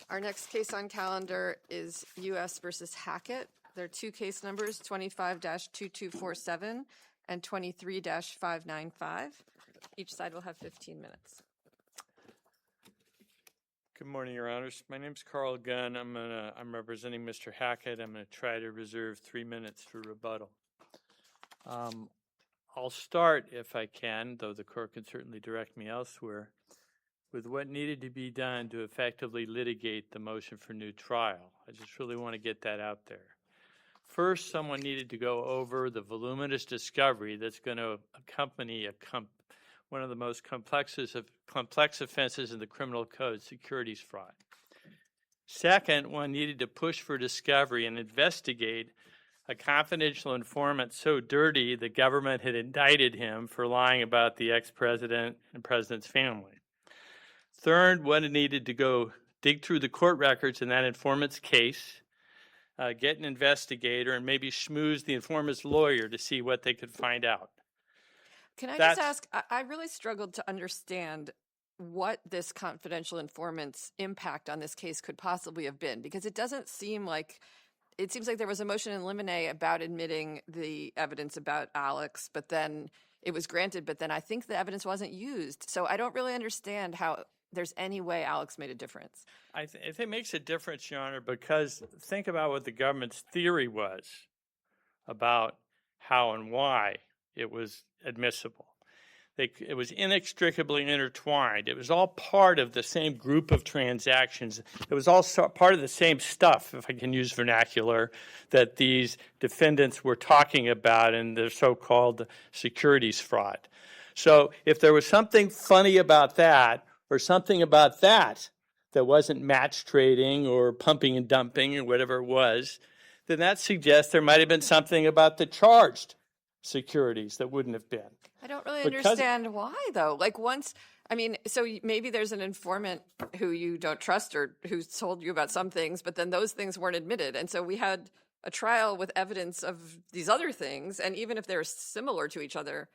Our next case on calendar is U.S. versus Hackett. There are two case numbers, 25-2247 and 23-595. Each side will have 15 minutes. Good morning, Your Honors. My name is Carl Gunn. I'm representing Mr. Hackett. I'm going to try to reserve 3 minutes for rebuttal. I'll start, if I can, though the court can certainly direct me elsewhere, with what needed to be done to effectively litigate the motion for new trial. I just really want to get that out there. First, someone needed to go over the voluminous discovery that's going to accompany one of the most complex offenses in the criminal code, securities fraud. Second, one needed to push for discovery and investigate a confidential informant so dirty the government had indicted him for lying about the ex-president and president's family. Third, one needed to go dig through the court records in that informant's case, get an investigator, and maybe schmooze the informant's lawyer to see what they could find out. Can I just ask, I really struggled to understand what this confidential informant's impact on this case could possibly have been, because it seems like there was a motion in limine about admitting the evidence about Alex, but then it was granted, but then I think the evidence wasn't used. So I don't really understand how there's any way Alex made a difference. I think it makes a difference, Your Honor, because think about what the government's theory was about how and why it was admissible. It was inextricably intertwined. It was all part of the same group of transactions. It was all part of the same stuff, if I can use vernacular, that these defendants were talking about in the so-called securities fraud. So if there was something funny about that, or something about that wasn't match trading or pumping and dumping or whatever it was, then that suggests there might have been something about the charged securities that wouldn't have been. I don't really understand why, though. So maybe there's an informant who you don't trust or who's told you about some things, but then those things weren't admitted. And so we had a trial with evidence of these other things, and even if they're similar to each other,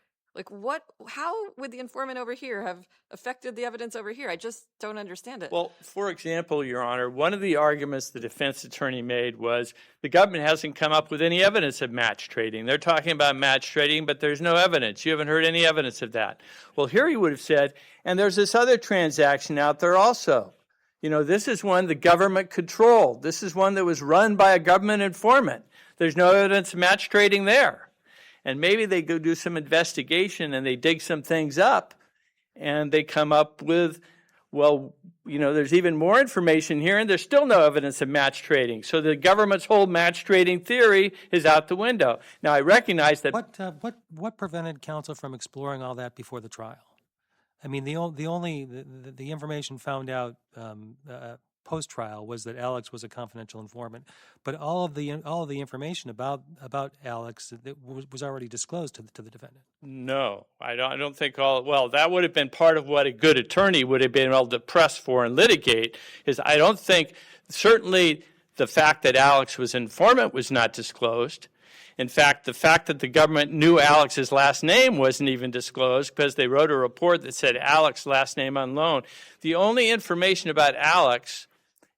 how would the informant over here have affected the evidence over here? I just don't understand it. Well, for example, Your Honor, one of the arguments the defense attorney made was the government hasn't come up with any evidence of match trading. They're talking about match trading, but there's no evidence. You haven't heard any evidence of that. Well, here he would have said, and there's this other transaction out there also. This is one the government controlled. This is one that was run by a government informant. There's no evidence of match trading there. And maybe they go do some investigation and they dig some things up and they come up with, there's even more information here and there's still no evidence of match trading. So the government's whole match trading theory is out the window. Now, I recognize that. What prevented counsel from exploring all that before the trial? I mean, the information found out post-trial was that Alex was a confidential informant, but all of the information about Alex was already disclosed to the defendant. No, I don't think that would have been part of what a good attorney would have been able to press for and litigate. I don't think, certainly the fact that Alex was an informant was not disclosed. In fact, the fact that the government knew Alex's last name wasn't even disclosed because they wrote a report that said Alex, last name unknown. The only information about Alex,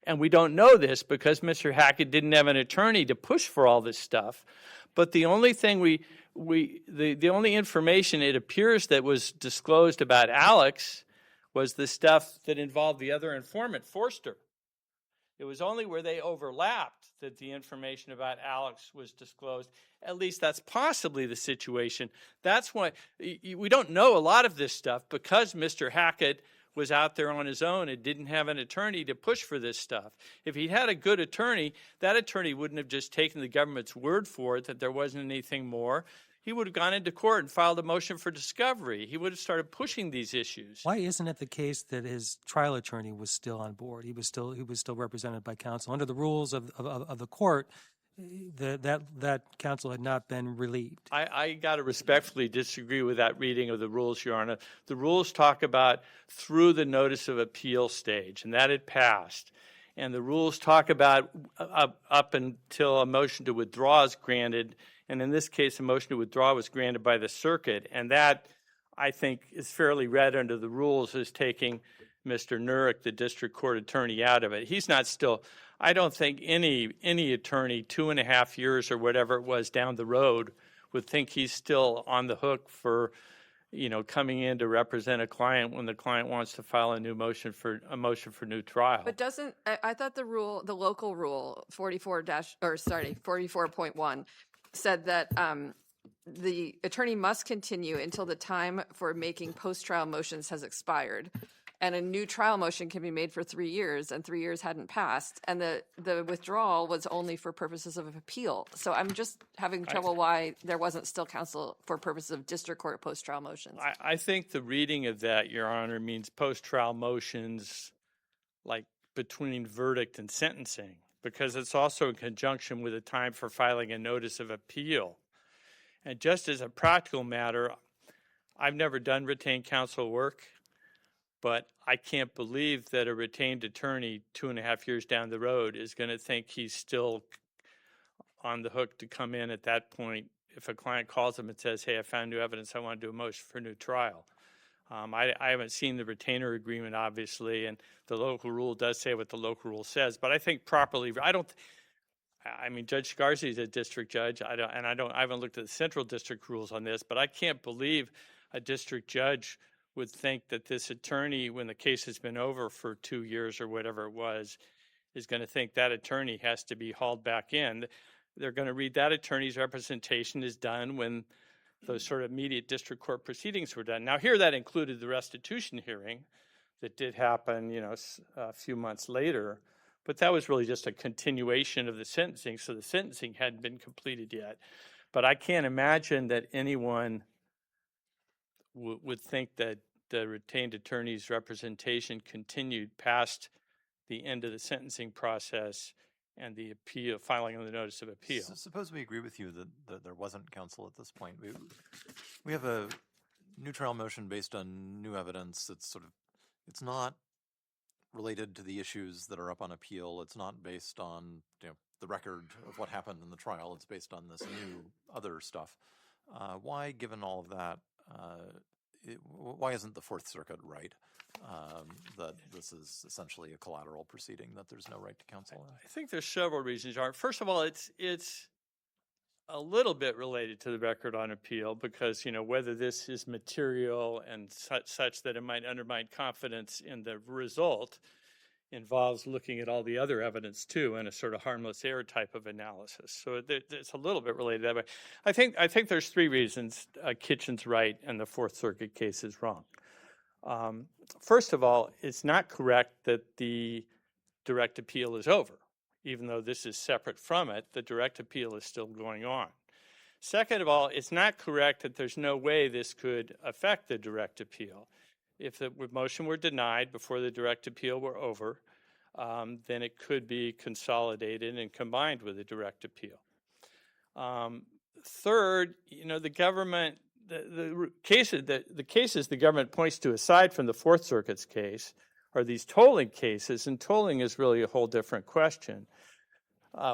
and we don't know this because Mr. Hackett didn't have an attorney to push for all this stuff, but the only thing the only information it appears that was disclosed about Alex was the stuff that involved the other informant, Forster. It was only where they overlapped that the information about Alex was disclosed. At least that's possibly the situation. That's why we don't know a lot of this stuff because Mr. Hackett was out there on his own and didn't have an attorney to push for this stuff. If he had a good attorney, that attorney wouldn't have just taken the government's word for it that there wasn't anything more. He would have gone into court and filed a motion for discovery. He would have started pushing these issues. Why isn't it the case that his trial attorney was still on board? He was still represented by counsel. Under the rules of the court, that counsel had not been relieved. I got to respectfully disagree with that reading of the rules, Your Honor. The rules talk about through the notice of appeal stage, and that had passed. And the rules talk about up until a motion to withdraw is granted. And in this case, a motion to withdraw was granted by the circuit. And that, I think, is fairly read under the rules as taking Mr. Nurek, the district court attorney, out of it. He's not still, I don't think any attorney 2.5 years or whatever it was down the road would think he's still on the hook for, coming in to represent a client when the client wants to file a motion for new trial. But I thought the local rule 44.1 said that the attorney must continue until the time for making post-trial motions has expired. And a new trial motion can be made for 3 years, and 3 years hadn't passed. And the withdrawal was only for purposes of appeal. So I'm just having trouble why there wasn't still counsel for purposes of district court post-trial motions. I think the reading of that, Your Honor, means post-trial motions like between verdict and sentencing, because it's also in conjunction with the time for filing a notice of appeal. And just as a practical matter, I've never done retained counsel work, but I can't believe that a retained attorney 2.5 years down the road is going to think he's still on the hook to come in at that point if a client calls him and says, hey, I found new evidence, I want to do a motion for a new trial. I haven't seen the retainer agreement, obviously, and the local rule does say what the local rule says, but I think properly, Judge Scarzi is a district judge, I haven't looked at the central district rules on this, but I can't believe a district judge would think that this attorney, when the case has been over for 2 years or whatever it was, is going to think that attorney has to be hauled back in. They're going to read that attorney's representation is done when those sort of immediate district court proceedings were done. Now, here that included the restitution hearing that did happen, a few months later, but that was really just a continuation of the sentencing, so the sentencing hadn't been completed yet. But I can't imagine that anyone would think that the retained attorney's representation continued past the end of the sentencing process and the appeal, filing of the notice of appeal. So suppose we agree with you that there wasn't counsel at this point. We have a new trial motion based on new evidence. It's not related to the issues that are up on appeal. It's not based on the record of what happened in the trial. It's based on this new other stuff. Why, given all of that, why isn't the Fourth Circuit right that this is essentially a collateral proceeding, that there's no right to counsel? I think there's several reasons. First of all, it's a little bit related to the record on appeal because, whether this is material and such that it might undermine confidence in the result involves looking at all the other evidence too in a sort of harmless error type of analysis. So it's a little bit related that way. I think there's 3 reasons Kitchen's right and the Fourth Circuit case is wrong. First of all, it's not correct that the direct appeal is over. Even though this is separate from it, the direct appeal is still going on. Second of all, it's not correct that there's no way this could affect the direct appeal. If the motion were denied before the direct appeal were over, then it could be consolidated and combined with a direct appeal. Third, the government, the cases the government points to aside from the Fourth Circuit's case are these tolling cases, and tolling is really a whole different question.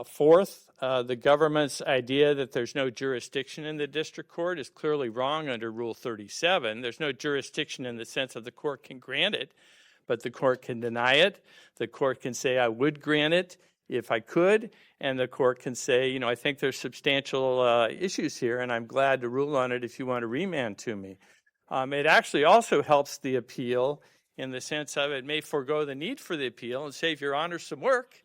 Fourth, the government's idea that there's no jurisdiction in the district court is clearly wrong under Rule 37. There's no jurisdiction in the sense that the court can grant it, but the court can deny it. The court can say, I would grant it if I could, and the court can say, I think there's substantial issues here, and I'm glad to rule on it if you want to remand to me. It actually also helps the appeal in the sense of it may forego the need for the appeal and save Your Honor some work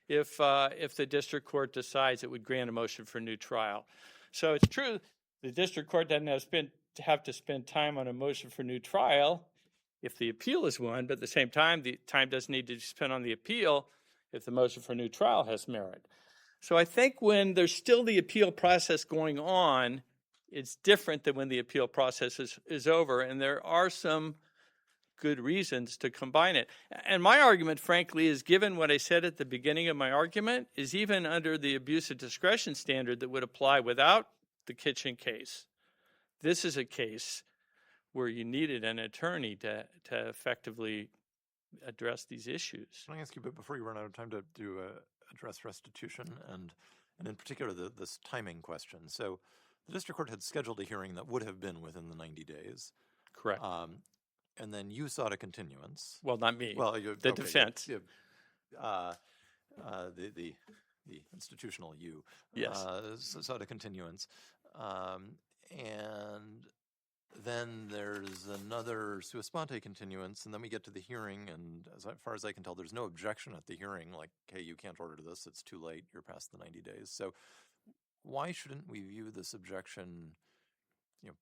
if the district court decides it would grant a motion for new trial. So it's true the district court doesn't have to spend time on a motion for new trial if the appeal is won, but at the same time, the time doesn't need to be spent on the appeal if the motion for new trial has merit. So I think when there's still the appeal process going on, it's different than when the appeal process is over, and there are some good reasons to combine it. And my argument, frankly, is given what I said at the beginning of my argument, is even under the abuse of discretion standard that would apply without the Kitchen case. This is a case where you needed an attorney to effectively address these issues. Can I ask you, but before you run out of time, to address restitution and in particular this timing question? So the district court had scheduled a hearing that would have been within the 90 days. Correct. and then you sought a continuance. Well, not me. Well, the defense. The institutional you. Yes. Sought a continuance. And then there's another sua sponte continuance, and then we get to the hearing, and as far as I can tell, there's no objection at the hearing, like, hey, you can't order this, it's too late, you're past the 90 days. So why shouldn't we view this objection,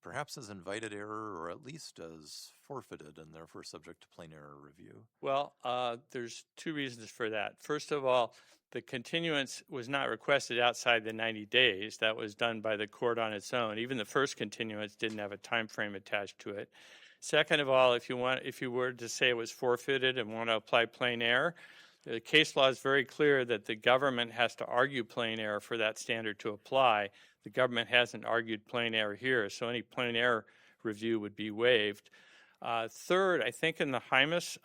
perhaps as invited error, or at least as forfeited and therefore subject to plain error review? Well, there's two reasons for that. First of all, the continuance was not requested outside the 90 days. That was done by the court on its own. Even the first continuance didn't have a time frame attached to it. Second of all, if you were to say it was forfeited and want to apply plain error, the case law is very clear that the government has to argue plain error for that standard to apply. The government hasn't argued plain error here, so any plain error review would be waived. Third, I think in the Hymas,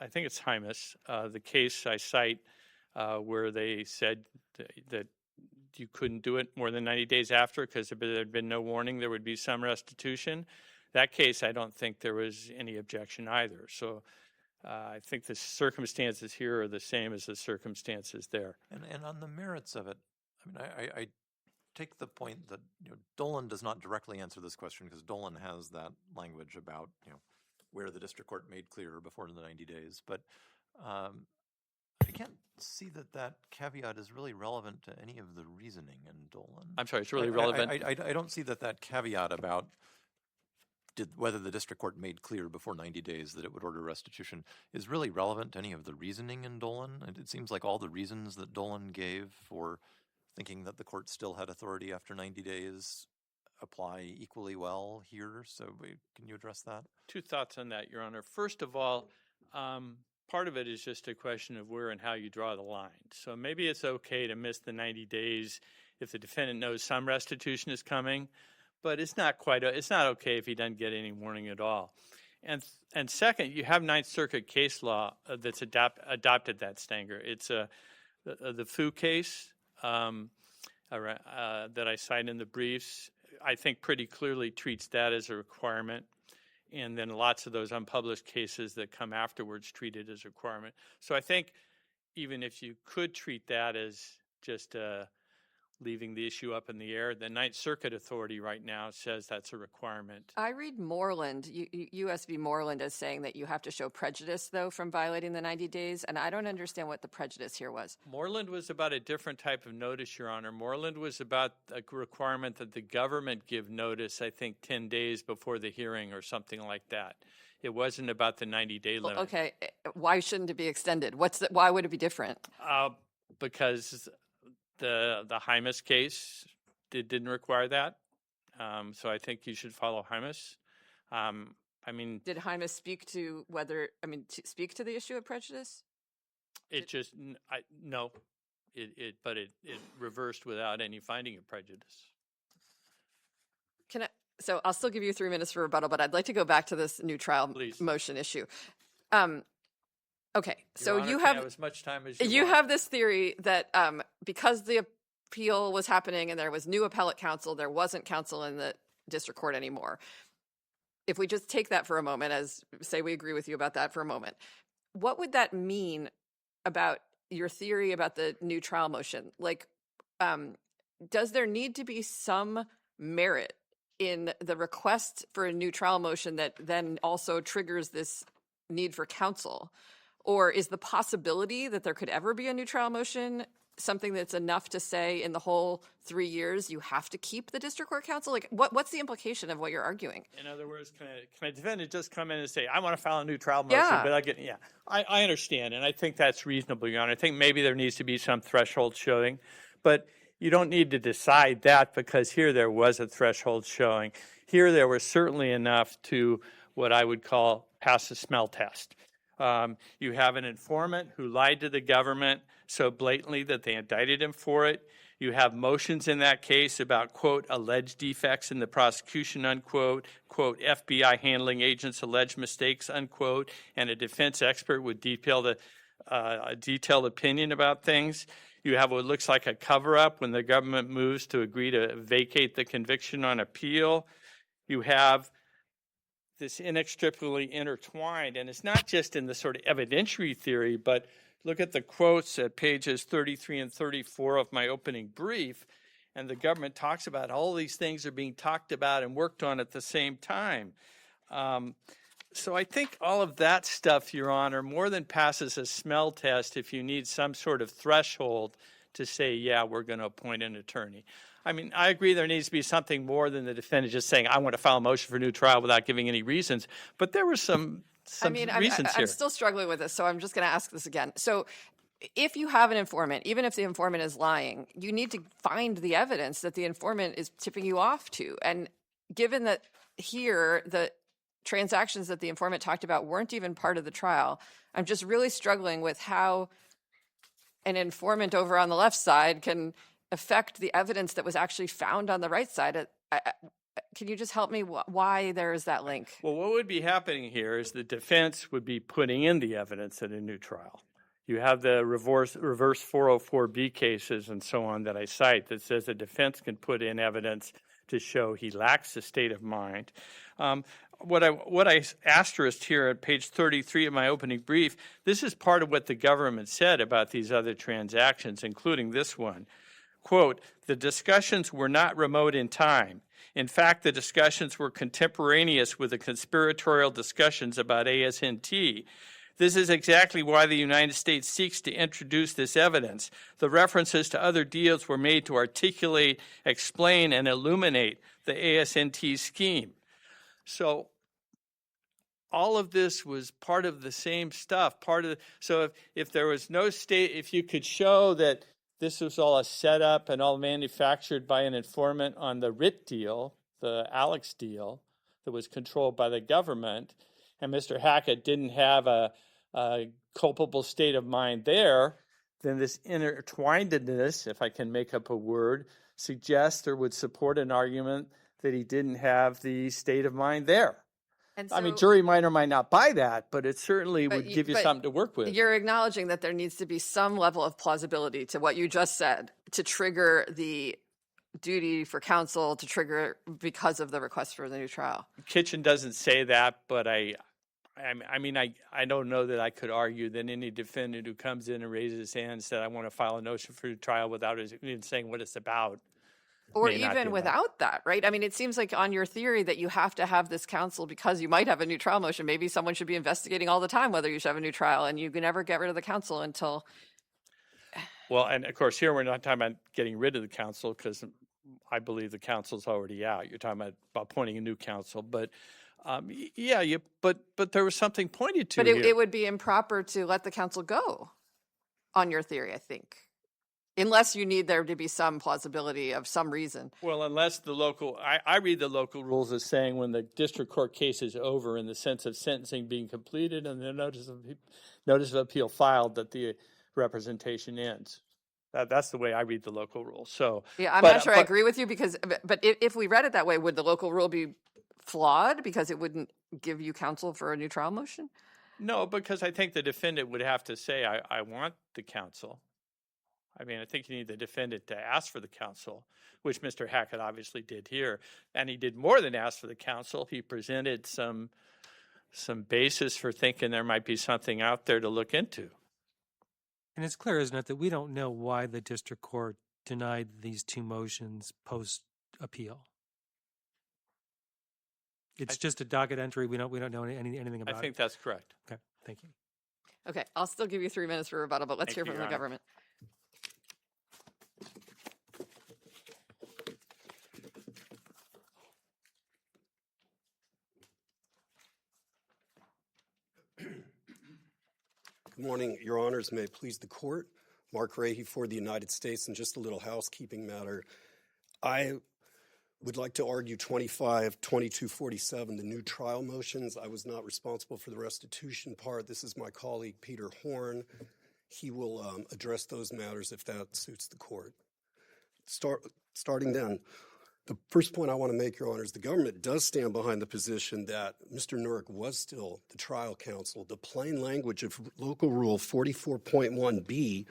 the case I cite where they said that you couldn't do it more than 90 days after because there had been no warning there would be some restitution. That case, I don't think there was any objection either. So I think the circumstances here are the same as the circumstances there. And on the merits of it, I take the point that Dolan does not directly answer this question because Dolan has that language about where the district court made clear before the 90 days. But I can't see that caveat is really relevant to any of the reasoning in Dolan. I'm sorry, it's really relevant. I don't see that caveat about whether the district court made clear before 90 days that it would order restitution is really relevant to any of the reasoning in Dolan. And it seems like all the reasons that Dolan gave for thinking that the court still had authority after 90 days apply equally well here. So can you address that? Two thoughts on that, Your Honor. First of all, part of it is just a question of where and how you draw the line. So maybe it's okay to miss the 90 days if the defendant knows some restitution is coming, but it's not okay if he doesn't get any warning at all. And second, you have Ninth Circuit case law that's adopted that, Stanger. It's the Fu case that I cite in the briefs, I think pretty clearly treats that as a requirement. And then lots of those unpublished cases that come afterwards treat it as a requirement. So I think even if you could treat that as just leaving the issue up in the air, the Ninth Circuit authority right now says that's a requirement. I read Moreland, U.S. v. Moreland, as saying that you have to show prejudice, though, from violating the 90 days, and I don't understand what the prejudice here was. Moreland was about a different type of notice, Your Honor. Moreland was about a requirement that the government give notice, I think, 10 days before the hearing or something like that. It wasn't about the 90-day limit. Okay, why shouldn't it be extended? Why would it be different? Because the Hymas case didn't require that, so I think you should follow Hymas. Did Hymas speak to speak to the issue of prejudice? No, but it reversed without any finding of prejudice. So I'll still give you 3 minutes for rebuttal, but I'd like to go back to this new trial motion issue. Okay, so you have as much time as you have this theory that because the appeal was happening and there was new appellate counsel, there wasn't counsel in the district court anymore. If we just take that for a moment, as say we agree with you about that for a moment, what would that mean about your theory about the new trial motion? Like, does there need to be some merit in the request for a new trial motion that then also triggers this need for counsel? Or is the possibility that there could ever be a new trial motion something that's enough to say in the whole 3 years you have to keep the district court counsel? Like, what's the implication of what you're arguing? In other words, can a defendant just come in and say, I want to file a new trial motion, but I understand, and I think that's reasonable, Your Honor. I think maybe there needs to be some threshold showing, but you don't need to decide that because here there was a threshold showing. Here there was certainly enough to what I would call pass the smell test. You have an informant who lied to the government so blatantly that they indicted him for it. You have motions in that case about, quote, alleged defects in the prosecution, unquote, quote, FBI handling agents' alleged mistakes, unquote, and a defense expert with a detailed opinion about things. You have what looks like a cover-up when the government moves to agree to vacate the conviction on appeal. You have this inextricably intertwined. And it's not just in the sort of evidentiary theory, but look at the quotes at pages 33 and 34 of my opening brief. And the government talks about all these things are being talked about and worked on at the same time. So I think all of that stuff, Your Honor, more than passes a smell test if you need some sort of threshold to say, yeah, we're going to appoint an attorney. I mean, I agree there needs to be something more than the defendant just saying, I want to file a motion for a new trial without giving any reasons. But there were some reasons here. I'm still struggling with this, so I'm just going to ask this again. So if you have an informant, even if the informant is lying, you need to find the evidence that the informant is tipping you off to. And given that here, the transactions that the informant talked about weren't even part of the trial, I'm just really struggling with how an informant over on the left side can affect the evidence that was actually found on the right side. Can you just help me why there is that link? Well, what would be happening here is the defense would be putting in the evidence at a new trial. You have the reverse 404B cases and so on that I cite that says the defense can put in evidence to show he lacks a state of mind. What I asterisked here at page 33 of my opening brief, this is part of what the government said about these other transactions, including this one. Quote, the discussions were not remote in time. In fact, the discussions were contemporaneous with the conspiratorial discussions about ASNT. This is exactly why the United States seeks to introduce this evidence. The references to other deals were made to articulate, explain, and illuminate the ASNT scheme. So all of this was part of the same stuff. So if there was no state, if you could show that this was all a setup and all manufactured by an informant on the RIT deal, the Alex deal, that was controlled by the government, and Mr. Hackett didn't have a culpable state of mind there, then this intertwinedness, if I can make up a word, suggests or would support an argument that he didn't have the state of mind there. And so, I mean, jury might or might not buy that, but it certainly would give you something to work with. You're acknowledging that there needs to be some level of plausibility to what you just said to trigger the duty for counsel to trigger because of the request for the new trial. Kitchen doesn't say that, but I don't know that I could argue that any defendant who comes in and raises his hand and said, I want to file a motion for a trial without even saying what it's about. Or even without that, right? I mean, it seems like on your theory that you have to have this counsel because you might have a new trial motion. Maybe someone should be investigating all the time whether you should have a new trial, and you can never get rid of the counsel until... Well, and of course, here we're not talking about getting rid of the counsel because I believe the counsel's already out. You're talking about appointing a new counsel. But but there was something pointed to. But it would be improper to let the counsel go on your theory, I think. Unless you need there to be some plausibility of some reason. Well, unless the local, I read the local rules as saying when the district court case is over in the sense of sentencing being completed and the notice of appeal filed that the representation ends. That's the way I read the local rule. So yeah, I'm not sure I agree with you but if we read it that way, would the local rule be flawed because it wouldn't give you counsel for a new trial motion? No, because I think the defendant would have to say, I want the counsel. I mean, I think you need the defendant to ask for the counsel, which Mr. Hackett obviously did here. And he did more than ask for the counsel. He presented some basis for thinking there might be something out there to look into. And it's clear, isn't it, that we don't know why the district court denied these two motions post-appeal. It's just a docket entry. We don't know anything about it. I think that's correct. Okay, thank you. Okay, I'll still give you 3 minutes for rebuttal, but let's hear from the government. Good morning, Your Honors. May it please the Court. Mark Rahe for the United States, and just a little housekeeping matter. I would like to argue 2247, the new trial motions. I was not responsible for the restitution part. This is my colleague, Peter Horn. He will address those matters if that suits the Court. Starting then, the first point I want to make, Your Honors, the government does stand behind the position that Mr. Nurek was still the trial counsel. The plain language of Local Rule 44.1b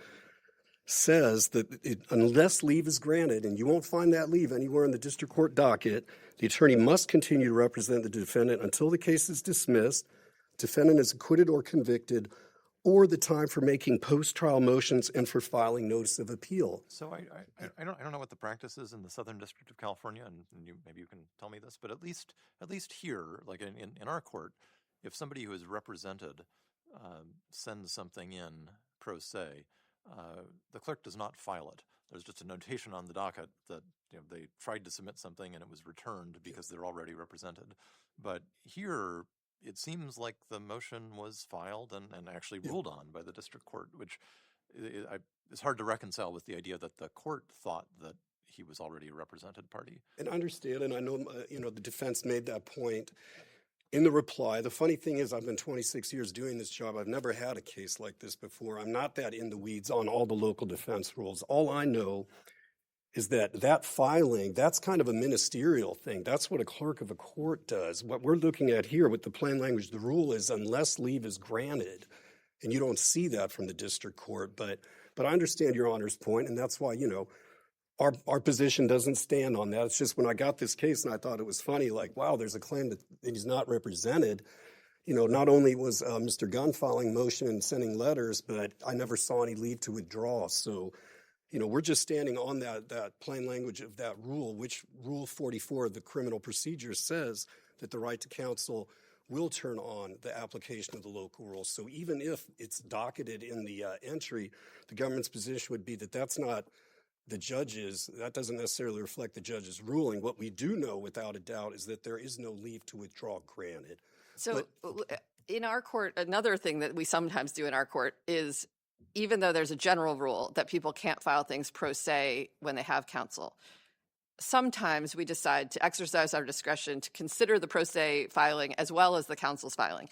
says that unless leave is granted, and you won't find that leave anywhere in the district court docket, the attorney must continue to represent the defendant until the case is dismissed, defendant is acquitted or convicted, or the time for making post-trial motions and for filing notice of appeal. So I don't know what the practice is in the Southern District of California, and maybe you can tell me this, but at least here, like in our court, if somebody who is represented sends something in pro se, the clerk does not file it. There's just a notation on the docket that they tried to submit something and it was returned because they're already represented. But here, it seems like the motion was filed and actually ruled on by the district court, which is hard to reconcile with the idea that the court thought that he was already a represented party. And I understand, and I know the defense made that point in the reply. The funny thing is, I've been 26 years doing this job. I've never had a case like this before. I'm not that in the weeds on all the local defense rules. All I know is that filing, that's kind of a ministerial thing. That's what a clerk of a court does. What we're looking at here with the plain language, the rule is unless leave is granted, and you don't see that from the district court. But I understand Your Honor's point, and that's why, our position doesn't stand on that. It's just when I got this case and I thought it was funny, like, wow, there's a claim that he's not represented. Not only was Mr. Gunn filing motion and sending letters, but I never saw any leave to withdraw. So, we're just standing on that plain language of that rule, which Rule 44 of the criminal procedure says that the right to counsel will turn on the application of the local rules. So even if it's docketed in the entry, the government's position would be that that's not the judge's, that doesn't necessarily reflect the judge's ruling. What we do know without a doubt is that there is no leave to withdraw granted. So in our court, another thing that we sometimes do in our court is, even though there's a general rule that people can't file things pro se when they have counsel, sometimes we decide to exercise our discretion to consider the pro se filing as well as the counsel's filing.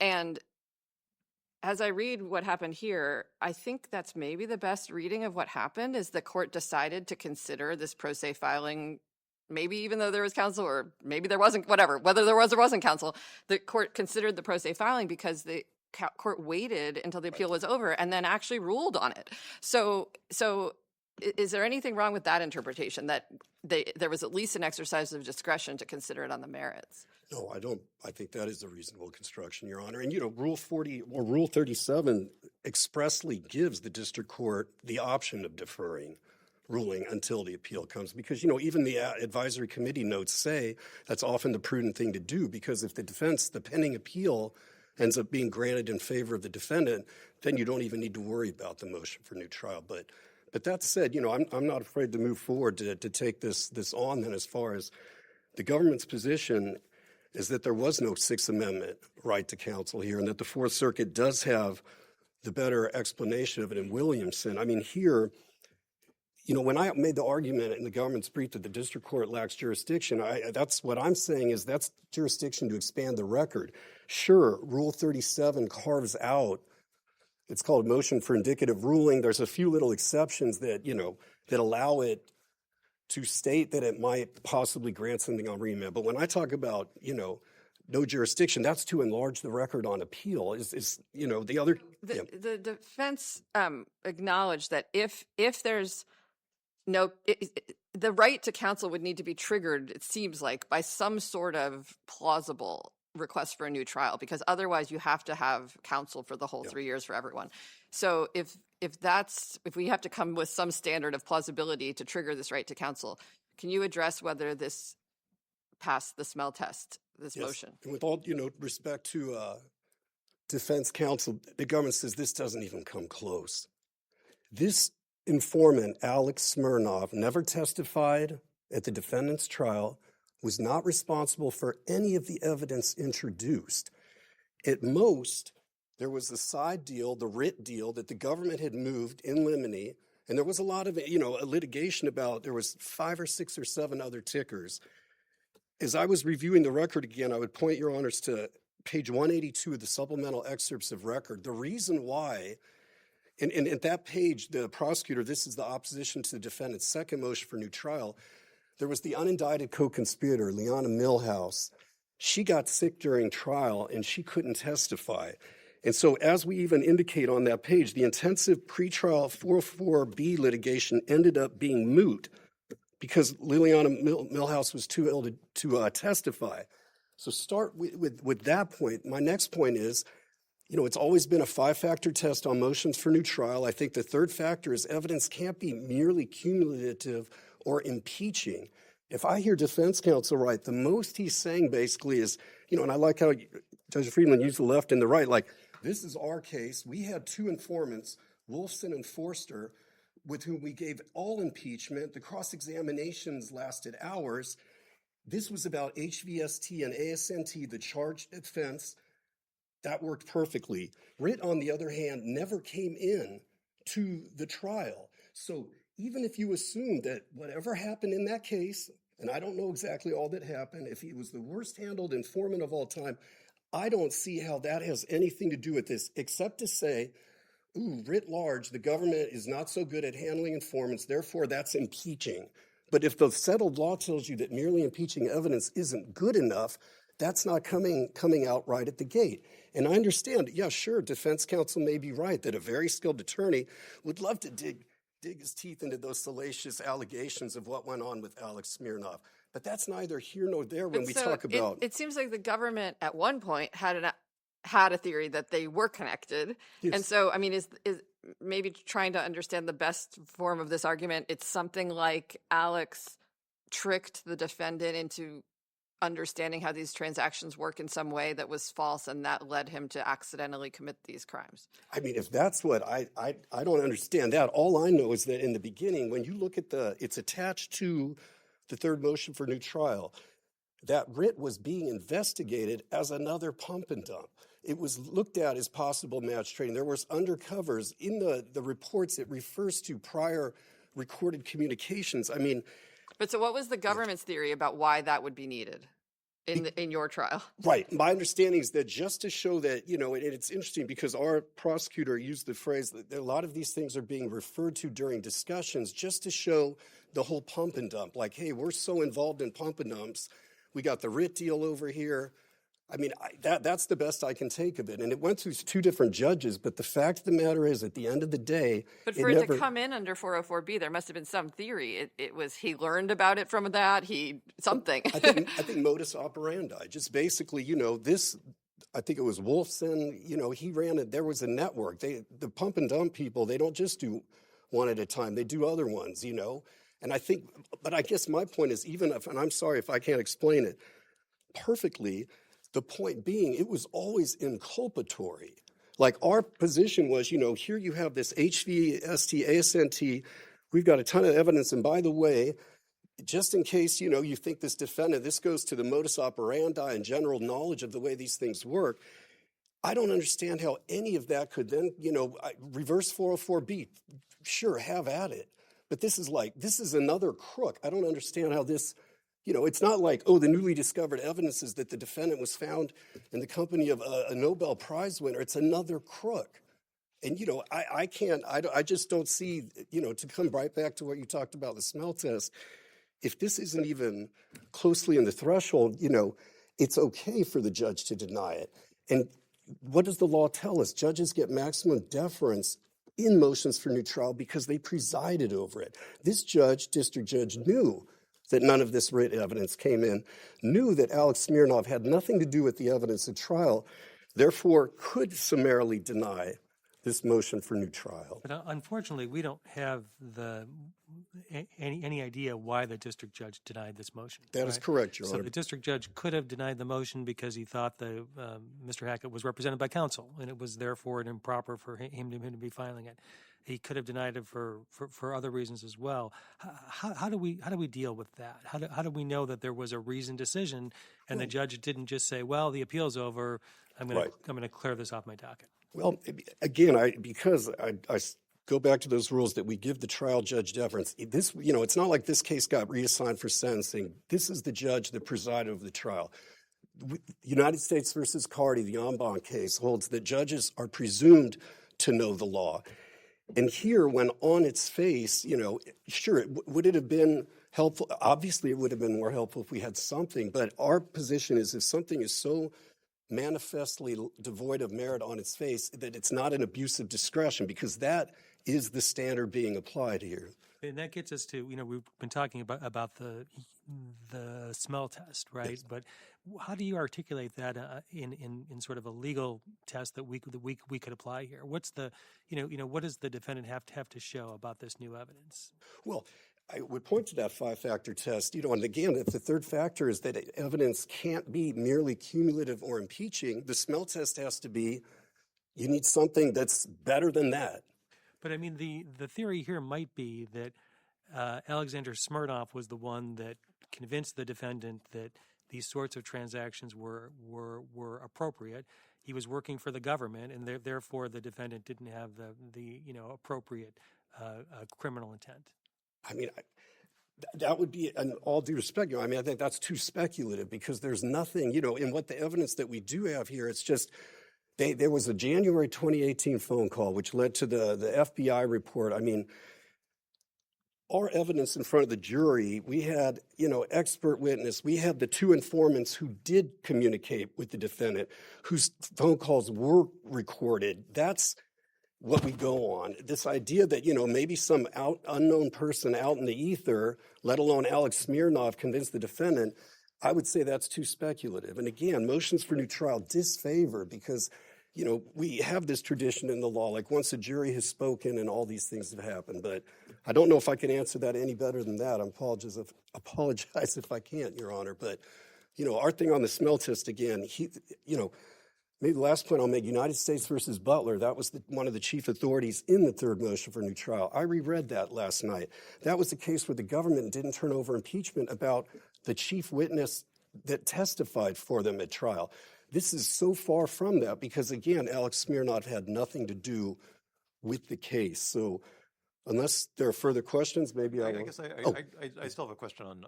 And as I read what happened here, I think that's maybe the best reading of what happened, is the court decided to consider this pro se filing, maybe even though there was counsel, or maybe there wasn't, whatever, whether there was or wasn't counsel, the court considered the pro se filing because the court waited until the appeal was over and then actually ruled on it. So is there anything wrong with that interpretation, that there was at least an exercise of discretion to consider it on the merits? No, I don't. I think that is a reasonable construction, Your Honor. And, Rule 40 or Rule 37 expressly gives the district court the option of deferring ruling until the appeal comes, because, even the advisory committee notes say that's often the prudent thing to do, because if the pending appeal ends up being granted in favor of the defendant, then you don't even need to worry about the motion for new trial. But that said, I'm not afraid to move forward to take this on. Then, as far as the government's position is that there was no Sixth Amendment right to counsel here, and that the Fourth Circuit does have the better explanation of it in Williamson. I mean, here, when I made the argument in the government's brief that the district court lacks jurisdiction, that's what I'm saying is that's jurisdiction to expand the record. Sure, Rule 37 carves out, it's called motion for indicative ruling. There's a few little exceptions that, that allow it to state that it might possibly grant something on remand. But when I talk about, no jurisdiction, that's to enlarge the record on appeal. The other... The defense acknowledged that if there's the right to counsel would need to be triggered, it seems like, by some sort of plausible request for a new trial, because otherwise you have to have counsel for the whole 3 years for everyone. So if we have to come with some standard of plausibility to trigger this right to counsel, can you address whether this passed the smell test, this motion? And with all respect to defense counsel, the government says this doesn't even come close. This informant, Alex Smirnov, never testified at the defendant's trial, was not responsible for any of the evidence introduced. At most, there was a side deal, the writ deal, that the government had moved in limine, and there was a lot of, a litigation about, there was 5 or 6 or 7 other tickers. As I was reviewing the record again, I would point your honors to page 182 of the supplemental excerpts of record. The reason why, and at that page, the prosecutor, this is the opposition to the defendant's second motion for new trial, there was the unindicted co-conspirator, Liana Milhouse. She got sick during trial and she couldn't testify. And so as we even indicate on that page, the intensive pretrial 404B litigation ended up being moot because Liliana Millhouse was too ill to testify. So start with that point. My next point is, it's always been a 5-factor test on motions for new trial. I think the third factor is evidence can't be merely cumulative or impeaching. If I hear defense counsel right, the most he's saying basically is, and I like how Judge Friedman used the left and the right, like, this is our case. We had 2 informants, Wolfson and Forster, with whom we gave all impeachment. The cross-examinations lasted hours. This was about HVST and ASNT, the charged offense. That worked perfectly. Writ, on the other hand, never came in to the trial. So even if you assume that whatever happened in that case, and I don't know exactly all that happened, if he was the worst handled informant of all time, I don't see how that has anything to do with this, except to say, writ large, the government is not so good at handling informants, therefore that's impeaching. But if the settled law tells you that merely impeaching evidence isn't good enough, that's not coming out right at the gate. And I understand, yeah, sure, defense counsel may be right that a very skilled attorney would love to dig his teeth into those salacious allegations of what went on with Alex Smirnov. But that's neither here nor there when we talk about. It seems like the government at one point had a theory that they were connected. Yes. And so, I mean, is maybe trying to understand the best form of this argument, it's something like Alex tricked the defendant into understanding how these transactions work in some way that was false, and that led him to accidentally commit these crimes. I mean, if that's what I don't understand that. All I know is that in the beginning, when you look at it's attached to the third motion for new trial, that writ was being investigated as another pump and dump. It was looked at as possible match trading. There was undercovers in the reports. It refers to prior recorded communications. I mean, but so what was the government's theory about why that would be needed in your trial? Right. My understanding is that just to show that, and it's interesting because our prosecutor used the phrase that a lot of these things are being referred to during discussions just to show the whole pump and dump. Like, hey, we're so involved in pump and dumps. We got the writ deal over here. I mean, that's the best I can take of it. And it went through 2 different judges, but the fact of the matter is, at the end of the day... But for it to come in under 404B, there must have been some theory. It was he learned about it from that, something. I think modus operandi. Just basically, this... I think it was Wolfson, he ran it. There was a network. The pump and dump people, they don't just do one at a time. They do other ones, And I think... But I guess my point is, even if... And I'm sorry if I can't explain it perfectly... The point being, it was always inculpatory. Like, our position was, here you have this HVST, ASNT, we've got a ton of evidence, and by the way, just in case, you think this defendant, this goes to the modus operandi and general knowledge of the way these things work, I don't understand how any of that could then, reverse 404B. Sure, have at it. But this is another crook. I don't understand how this... it's not like, the newly discovered evidence is that the defendant was found in the company of a Nobel Prize winner. It's another crook. And, I just don't see, to come right back to what you talked about, the smell test, if this isn't even closely in the threshold, it's okay for the judge to deny it. And what does the law tell us? Judges get maximum deference in motions for new trial because they presided over it. This district judge, knew that none of this writ evidence came in, knew that Alex Smirnov had nothing to do with the evidence at trial, therefore could summarily deny this motion for new trial. But unfortunately, we don't have any idea why the district judge denied this motion. That is correct, Your Honor. So the district judge could have denied the motion because he thought Mr. Hackett was represented by counsel, and it was therefore improper for him to be filing it. He could have denied it for other reasons as well. How do we deal with that? How do we know that there was a reasoned decision and the judge didn't just say, "Well, the appeal's over. I'm going to clear this off my docket"? Well, again, because I go back to those rules that we give the trial judge deference. This, it's not like this case got reassigned for sentencing. This is the judge that presided over the trial. United States versus Cardi, the en banc case, holds that judges are presumed to know the law. And here, when on its face, sure, would it have been helpful? Obviously, it would have been more helpful if we had something. But our position is if something is so manifestly devoid of merit on its face, that it's not an abuse of discretion, because that is the standard being applied here. And that gets us to, we've been talking about the smell test, right? Yes. But how do you articulate that in sort of a legal test that we could apply here? What's the, what does the defendant have to show about this new evidence? Well, I would point to that 5-factor test, and again, if the third factor is that evidence can't be merely cumulative or impeaching, the smell test has to be, you need something that's better than that. But I mean, the theory here might be that Alexander Smirnoff was the one that convinced the defendant that these sorts of transactions were appropriate. He was working for the government, and therefore the defendant didn't have the appropriate criminal intent. I mean, that would be, in all due respect, I think that's too speculative, because there's nothing, in what the evidence that we do have here, it's just, there was a January 2018 phone call, which led to the FBI report. I mean, our evidence in front of the jury, we had, expert witness, we had the 2 informants who did communicate with the defendant, whose phone calls were recorded. That's what we go on. This idea that, maybe some unknown person out in the ether, let alone Alex Smirnoff, convinced the defendant, I would say that's too speculative. And again, motions for new trial disfavor, because, we have this tradition in the law, like once a jury has spoken and all these things have happened. But I don't know if I can answer that any better than that. I apologize if I can't, Your Honor. But, our thing on the smell test, again, maybe the last point I'll make, United States versus Butler, that was one of the chief authorities in the third motion for new trial. I reread that last night. That was the case where the government didn't turn over impeachment about the chief witness that testified for them at trial. This is so far from that, because, again, Alex Smirnoff had nothing to do with the case. So unless there are further questions, maybe I guess I still have a question on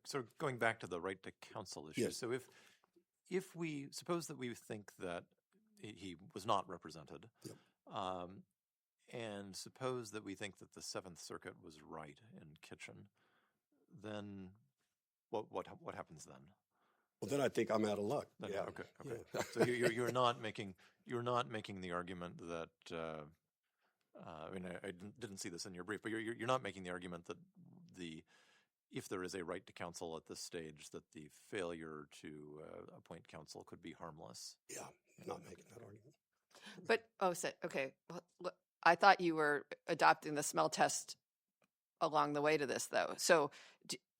sort of going back to the right to counsel issue. Yes. So if we suppose that we think that he was not represented, Yep. And suppose that we think that the Seventh Circuit was right in Kitchen, then what happens then? Well, then I think I'm out of luck. Then, Yeah. Okay. Yeah. So you're not making the argument that I didn't see this in your brief, but you're not making the argument that if there is a right to counsel at this stage, that the failure to appoint counsel could be harmless. Yeah, not making that argument. But, okay. Well, I thought you were adopting the smell test along the way to this, though. So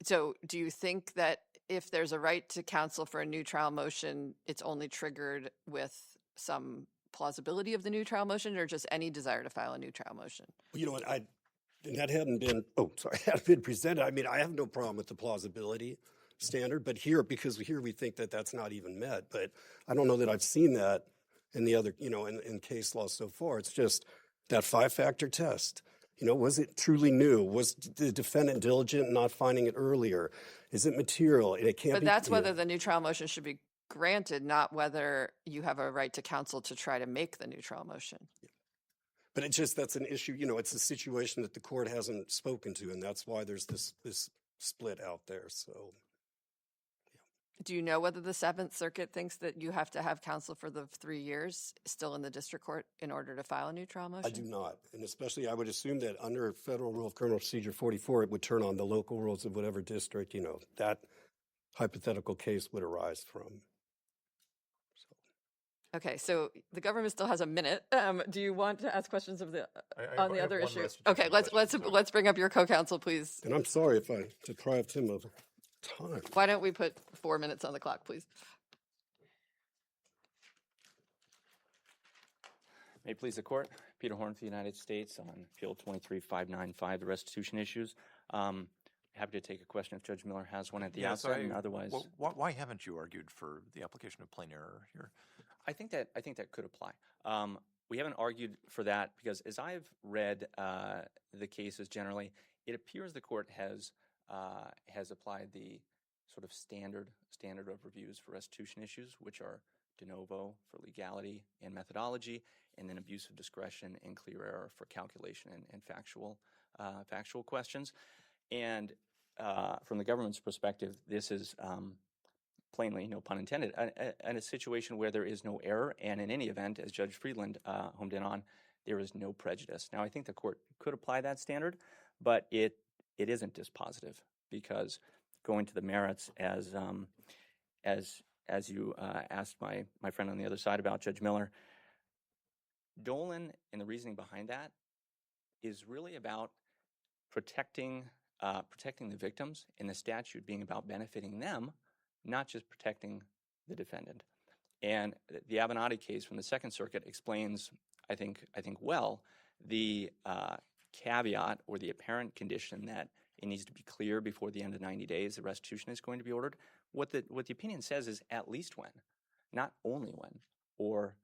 do you think that if there's a right to counsel for a new trial motion, it's only triggered with some plausibility of the new trial motion, or just any desire to file a new trial motion? Well, you know what, that hadn't been presented. I mean, I have no problem with the plausibility standard, but because here we think that that's not even met. But I don't know that I've seen that in the other, in case law so far. It's just that 5-factor test. Was it truly new? Was the defendant diligent in not finding it earlier? Is it material? And it can't be. But that's whether the new trial motion should be granted, not whether you have a right to counsel to try to make the new trial motion. Yeah. But that's an issue, it's a situation that the court hasn't spoken to, and that's why there's this split out there. So, yeah. Do you know whether the Seventh Circuit thinks that you have to have counsel for the 3 years still in the district court in order to file a new trial motion? I do not. And especially I would assume that under Federal Rule of Criminal Procedure 44, it would turn on the local rules of whatever district, that hypothetical case would arise from. Okay, so the government still has a minute. Do you want to ask questions on the other issue? Okay, let's bring up your co-counsel, please. And I'm sorry if I deprived him of time. Why don't we put 4 minutes on the clock, please? May it please the court. Peter Horn for the United States on Appeal 23595, the restitution issues. Happy to take a question if Judge Miller has one at the outset. And otherwise, why haven't you argued for the application of plain error here? I think that could apply. We haven't argued for that because, as I've read the cases generally, it appears the court has applied the sort of standard of reviews for restitution issues, which are de novo for legality and methodology, and then abuse of discretion and clear error for calculation and factual questions. And from the government's perspective, this is plainly, no pun intended, in a situation where there is no error, and in any event, as Judge Friedland homed in on, there is no prejudice. Now, I think the court could apply that standard, but it isn't dispositive, because going to the merits, as you asked my friend on the other side about, Judge Miller, Dolan and the reasoning behind that is really about protecting the victims, and the statute being about benefiting them, not just protecting the defendant. And the Avenatti case from the Second Circuit explains, I think well, the caveat or the apparent condition that it needs to be clear before the end of 90 days the restitution is going to be ordered. What the opinion says is at least when, not only when, or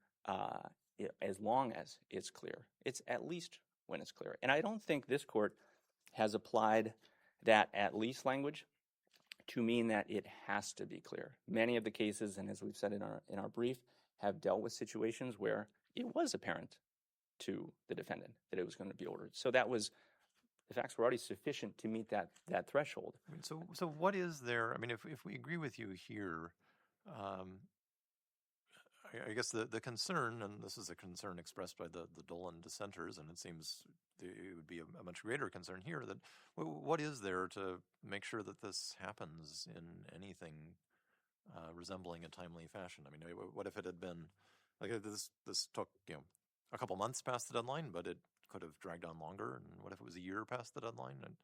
as long as it's clear. It's at least when it's clear. And I don't think this court has applied that at least language to mean that it has to be clear. Many of the cases, and as we've said in our brief, have dealt with situations where it was apparent to the defendant that it was going to be ordered. So the facts were already sufficient to meet that threshold. I mean, so what is there? I mean, if we agree with you here, I guess the concern, and this is a concern expressed by the Dolan dissenters, and it seems it would be a much greater concern here, that what is there to make sure that this happens in anything resembling a timely fashion? I mean, what if it had been, like this took, a couple months past the deadline, but it could have dragged on longer, and what if it was a year past the deadline? And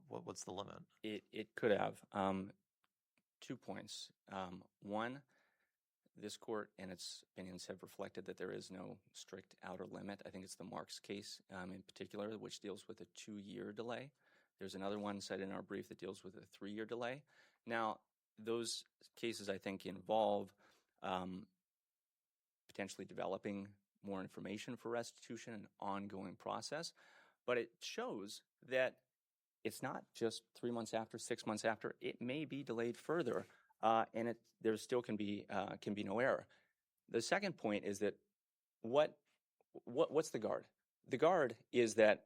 what's the limit? It could have. 2 points. One, this court and its opinions have reflected that there is no strict outer limit. I think it's the Marks case in particular, which deals with a 2-year delay. There's another one cited in our brief that deals with a 3-year delay. Now, those cases, I think, involve potentially developing more information for restitution, an ongoing process. But it shows that it's not just 3 months after, 6 months after. It may be delayed further, and there still can be no error. The second point is that what's the guard? The guard is that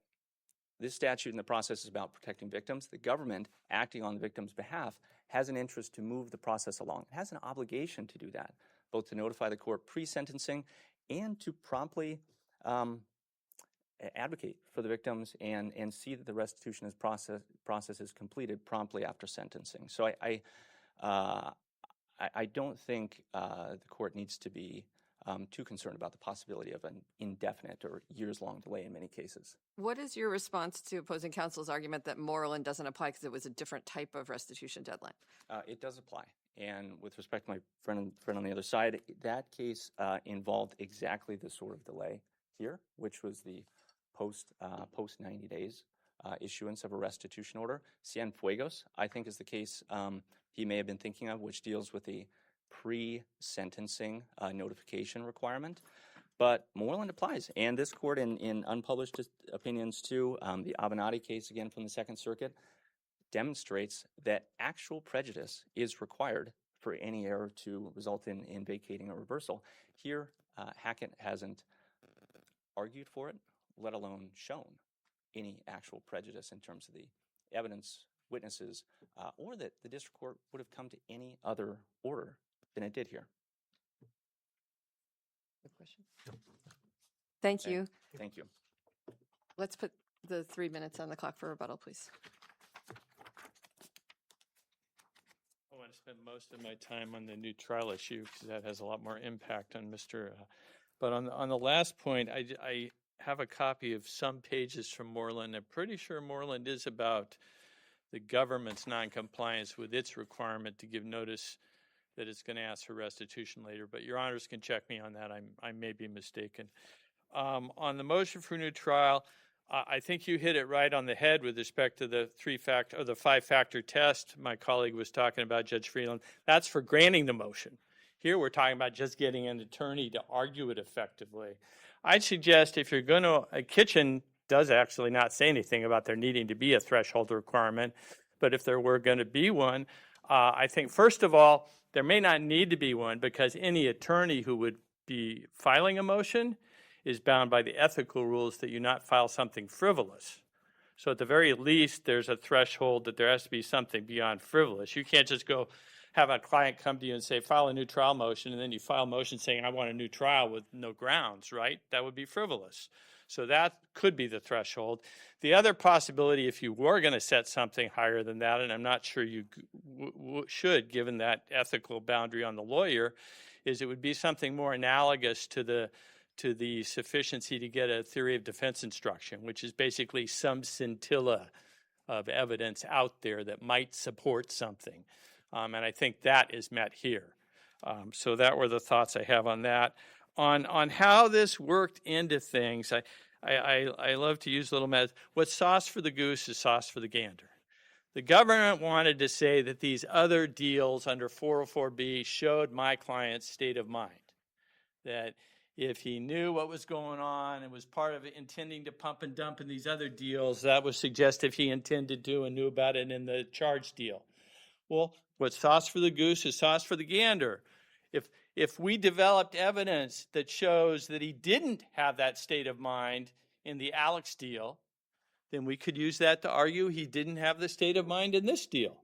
this statute and the process is about protecting victims. The government, acting on the victim's behalf, has an interest to move the process along. It has an obligation to do that, both to notify the court pre-sentencing and to promptly advocate for the victims and see that the restitution process is completed promptly after sentencing. So I don't think the court needs to be too concerned about the possibility of an indefinite or years-long delay in many cases. What is your response to opposing counsel's argument that Moreland doesn't apply because it was a different type of restitution deadline? It does apply. And with respect to my friend on the other side, that case involved exactly the sort of delay here, which was the post 90 days issuance of a restitution order. Cienfuegos, I think, is the case he may have been thinking of, which deals with the pre-sentencing notification requirement. But Moreland applies, and this court in unpublished opinions too, the Avenatti case again from the Second Circuit, demonstrates that actual prejudice is required for any error to result in vacating a reversal. Here, Hackett hasn't argued for it, let alone shown any actual prejudice in terms of the evidence, witnesses, or that the district court would have come to any other order than it did here. Good question. Thank you. Thank you. Let's put the 3 minutes on the clock for rebuttal, please. I want to spend most of my time on the new trial issue because that has a lot more impact on Mr. But on the last point, I have a copy of some pages from Moreland. I'm pretty sure Moreland is about the government's noncompliance with its requirement to give notice that it's going to ask for restitution later. But your honors can check me on that. I may be mistaken. On the motion for new trial, I think you hit it right on the head with respect to the 5-factor test my colleague was talking about, Judge Freeland. That's for granting the motion. Here we're talking about just getting an attorney to argue it effectively. I'd suggest if you're going to, Kitchen does actually not say anything about there needing to be a threshold requirement, but if there were going to be one, I think first of all, there may not need to be one because any attorney who would be filing a motion is bound by the ethical rules that you not file something frivolous. So at the very least, there's a threshold that there has to be something beyond frivolous. You can't just go have a client come to you and say, file a new trial motion, and then you file a motion saying, I want a new trial with no grounds, right? That would be frivolous. So that could be the threshold. The other possibility, if you were going to set something higher than that, and I'm not sure you should, given that ethical boundary on the lawyer, is it would be something more analogous to the sufficiency to get a theory of defense instruction, which is basically some scintilla of evidence out there that might support something. And I think that is met here. So that were the thoughts I have on that. On how this worked into things, I love to use little math. What's sauce for the goose is sauce for the gander. The government wanted to say that these other deals under 404B showed my client's state of mind, that if he knew what was going on and was part of it, intending to pump and dump in these other deals, that would suggest if he intended to and knew about it in the charge deal. Well, what's sauce for the goose is sauce for the gander. If we developed evidence that shows that he didn't have that state of mind in the Alex deal, then we could use that to argue he didn't have the state of mind in this deal.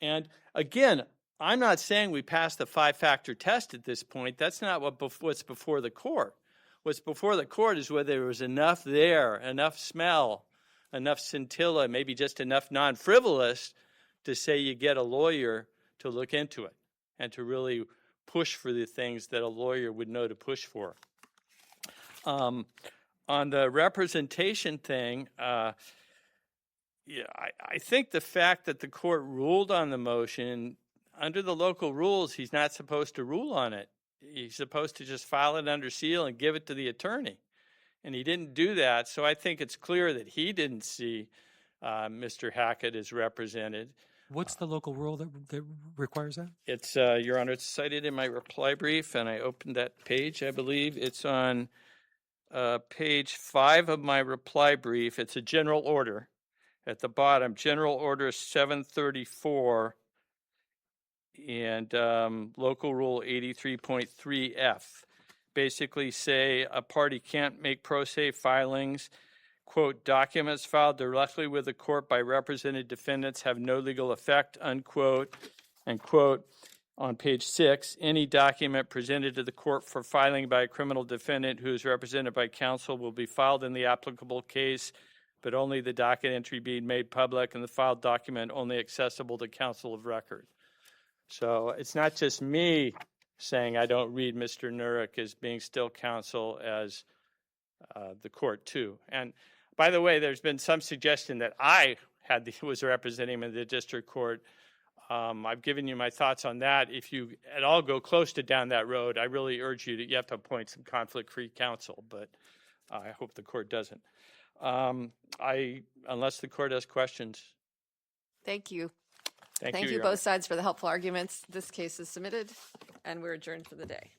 And again, I'm not saying we passed the 5-factor test at this point. That's not what's before the court. What's before the court is whether there was enough there, enough smell, enough scintilla, maybe just enough non-frivolous to say you get a lawyer to look into it and to really push for the things that a lawyer would know to push for. On the representation thing, I think the fact that the court ruled on the motion, under the local rules, he's not supposed to rule on it. He's supposed to just file it under seal and give it to the attorney. And he didn't do that, so I think it's clear that he didn't see Mr. Hackett as represented. What's the local rule that requires that? It's, Your Honor, it's cited in my reply brief, and I opened that page, I believe. It's on page 5 of my reply brief. It's a general order. At the bottom, General Order 734 and Local Rule 83.3F. Basically say a party can't make pro se filings. Quote, documents filed directly with the court by represented defendants have no legal effect, unquote. And quote, on page 6, any document presented to the court for filing by a criminal defendant who is represented by counsel will be filed in the applicable case, but only the docket entry being made public and the filed document only accessible to counsel of record. So it's not just me saying I don't read Mr. Nurek as being still counsel as the court too. And by the way, there's been some suggestion that I was representing him in the district court. I've given you my thoughts on that. If you at all go close to down that road, I really urge you that you have to appoint some conflict-free counsel, but I hope the court doesn't. Unless the court has questions. Thank you. Thank you Your both Honor. sides for the helpful arguments. This case is submitted, and we're adjourned for the day.